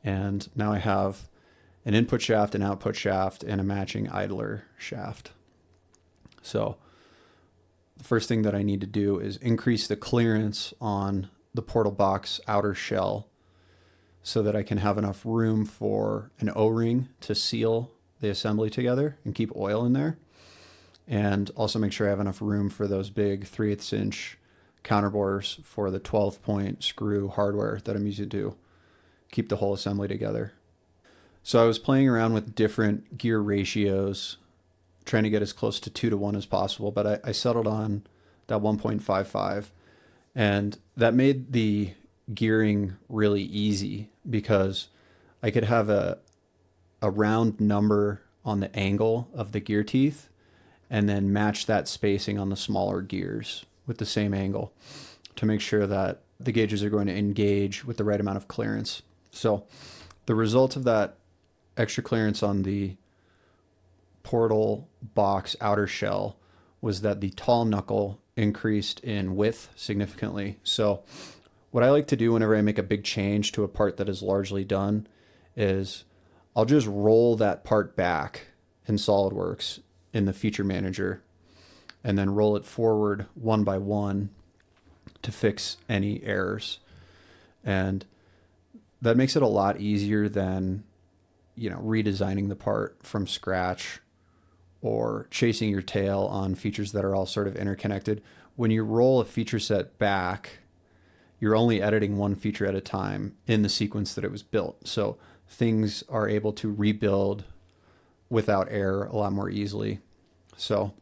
And now I have an input shaft, an output shaft, and a matching idler shaft. So the first thing that I need to do is increase the clearance on the portal box outer shell so that I can have enough room for an O-ring to seal the assembly together and keep oil in there. And also make sure I have enough room for those big 3/8 inch counterbores for the 12-point screw hardware that I'm using to keep the whole assembly together. So I was playing around with different gear ratios, trying to get as close to 2-to-1 as possible, but I settled on that 1.55. And that made the gearing really easy because I could have a round number on the angle of the gear teeth and then match that spacing on the smaller gears with the same angle to make sure that the gauges are going to engage with the right amount of clearance. So the result of that extra clearance on the portal box outer shell was that the tall knuckle increased in width significantly. So what I like to do whenever I make a big change to a part that is largely done is I'll just roll that part back in SolidWorks in the feature manager and then roll it forward one by one to fix any errors. And that makes it a lot easier than, redesigning the part from scratch or chasing your tail on features that are all sort of interconnected. When you roll a feature set back, you're only editing one feature at a time in the sequence that it was built. So things are able to rebuild without error a lot more easily. So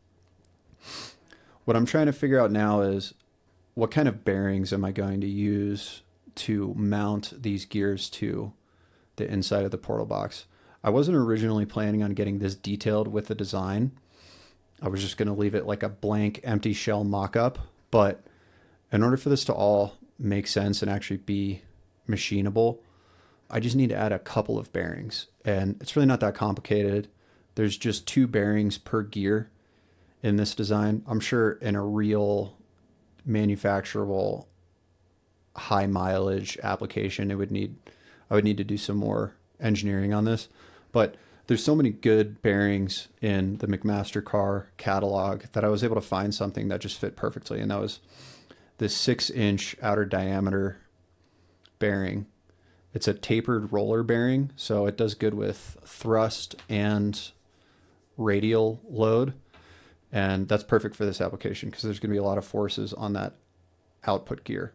what I'm trying to figure out now is what kind of bearings am I going to use to mount these gears to the inside of the portal box. I wasn't originally planning on getting this detailed with the design. I was just going to leave it like a blank empty shell mock-up, but in order for this to all make sense and actually be machinable, I just need to add a couple of bearings, and it's really not that complicated. There's just 2 bearings per gear in this design. I'm sure in a real manufacturable high mileage application, I would need to do some more engineering on this, but there's so many good bearings in the McMaster-Carr catalog that I was able to find something that just fit perfectly, and that was this 6-inch outer diameter bearing. It's a tapered roller bearing, so it does good with thrust and radial load, and that's perfect for this application because there's going to be a lot of forces on that output gear.